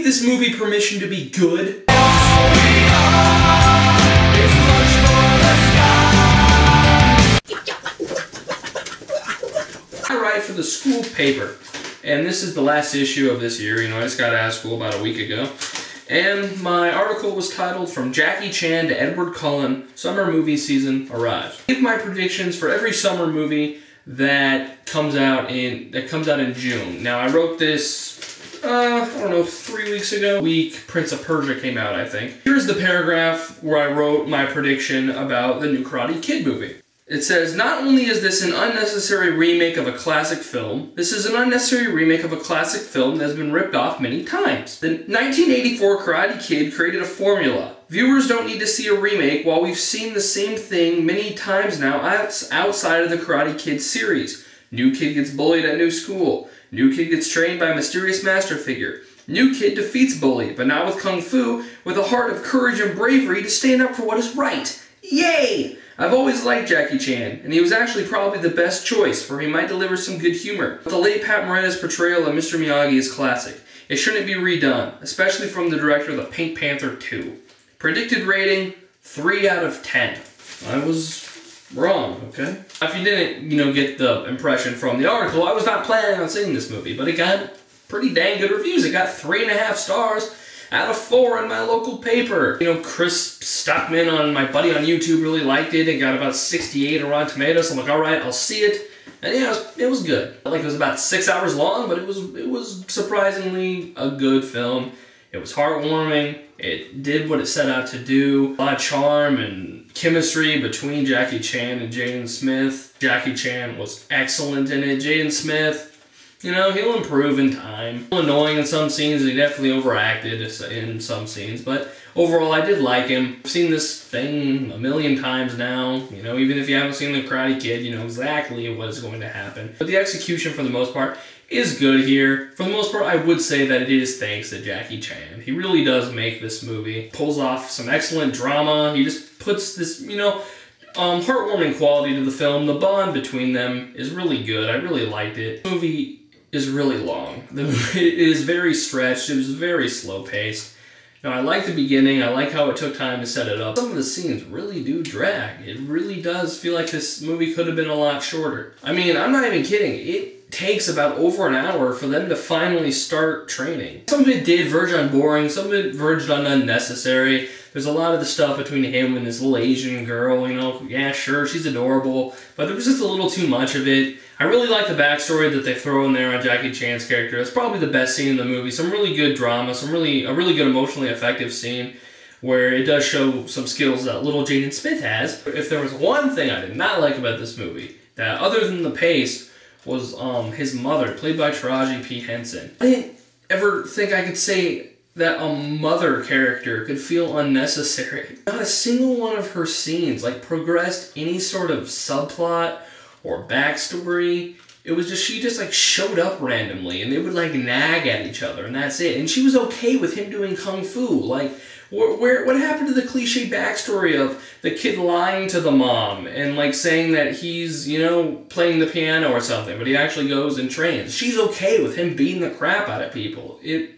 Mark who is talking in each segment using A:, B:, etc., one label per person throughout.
A: give this movie permission to be good. I write for the school paper, and this is the last issue of this year. You know, I just got out of school about a week ago. And my article was titled, "From Jackie Chan to Edward Cullen, Summer Movie Season Arrives." I give my predictions for every summer movie that comes out in June. Now, I wrote this, I don't know, 3 weeks ago. Prince of Persia came out, I think. Here's the paragraph where I wrote my prediction about the new Karate Kid movie. It says, "Not only is this an unnecessary remake of a classic film, this is an unnecessary remake of a classic film that has been ripped off many times. The 1984 Karate Kid created a formula. Viewers don't need to see a remake while we've seen the same thing many times now outside of the Karate Kid series. New kid gets bullied at new school. New kid gets trained by a mysterious master figure. New kid defeats bully, but now with Kung Fu, with a heart of courage and bravery to stand up for what is right. Yay! I've always liked Jackie Chan, and he was actually probably the best choice, for he might deliver some good humor. But the late Pat Morita's portrayal of Mr. Miyagi is classic. It shouldn't be redone, especially from the director of the Pink Panther 2. Predicted rating, 3 out of 10. I was wrong, okay? If you didn't, get the impression from the article, I was not planning on seeing this movie, but it got pretty dang good reviews. It got 3.5 stars out of 4 in my local paper. Chris Stockman, my buddy on YouTube, really liked it. It got about 68 on Rotten Tomatoes. I'm like, all right, I'll see it. And yeah, it was good. Like, it was about 6 hours long, but it was surprisingly a good film. It was heartwarming. It did what it set out to do. A lot of charm and chemistry between Jackie Chan and Jaden Smith. Jackie Chan was excellent in it. Jaden Smith, he'll improve in time. Annoying in some scenes, he definitely overacted in some scenes, but overall I did like him. I've seen this thing a million times now. Even if you haven't seen The Karate Kid, you know exactly what is going to happen. But the execution, for the most part, is good here. For the most part, I would say that it is thanks to Jackie Chan. He really does make this movie. Pulls off some excellent drama. He just puts this, heartwarming quality to the film. The bond between them is really good. I really liked it. The movie is really long. It is very stretched. It was very slow paced. Now, I like the beginning. I like how it took time to set it up. Some of the scenes really do drag. It really does feel like this movie could have been a lot shorter. I mean, I'm not even kidding. It takes about over an hour for them to finally start training. Some of it did verge on boring. Some of it verged on unnecessary. There's a lot of the stuff between him and this little Asian girl, yeah, sure, she's adorable, but there was just a little too much of it. I really like the backstory that they throw in there on Jackie Chan's character. It's probably the best scene in the movie. Some really good drama, a really good emotionally effective scene where it does show some skills that little Jaden Smith has. If there was one thing I did not like about this movie, that other than the pace, was his mother, played by Taraji P. Henson. I didn't ever think I could say that a mother character could feel unnecessary. Not a single one of her scenes progressed any sort of subplot or backstory. It was just, she just showed up randomly and they would nag at each other and that's it. And she was okay with him doing Kung Fu. What happened to the cliche backstory of the kid lying to the mom and saying that he's, playing the piano or something, but he actually goes and trains. She's okay with him beating the crap out of people. It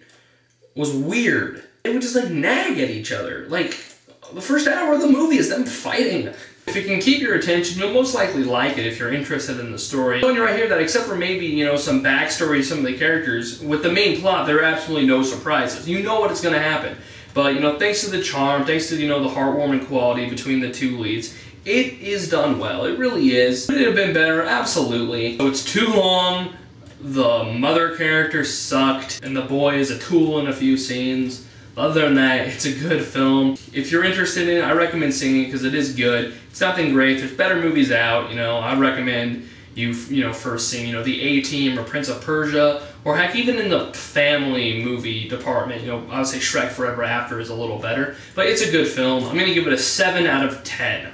A: was weird. They would just nag at each other. The first hour of the movie is them fighting. If you can keep your attention, you'll most likely like it if you're interested in the story. Showing you right here that except for maybe, some backstory of some of the characters, with the main plot, there are absolutely no surprises. You know what is going to happen. But, thanks to the charm, thanks to, the heartwarming quality between the two leads, it is done well. It really is. Could it have been better? Absolutely. So it's too long. The mother character sucked, and the boy is a tool in a few scenes. Other than that, it's a good film. If you're interested in it, I recommend seeing it because it is good. It's nothing great. There's better movies out. I recommend you first seeing, the A-Team or Prince of Persia, or heck, even in the family movie department, I would say Shrek Forever After is a little better. But it's a good film. I'm going to give it a 7 out of 10.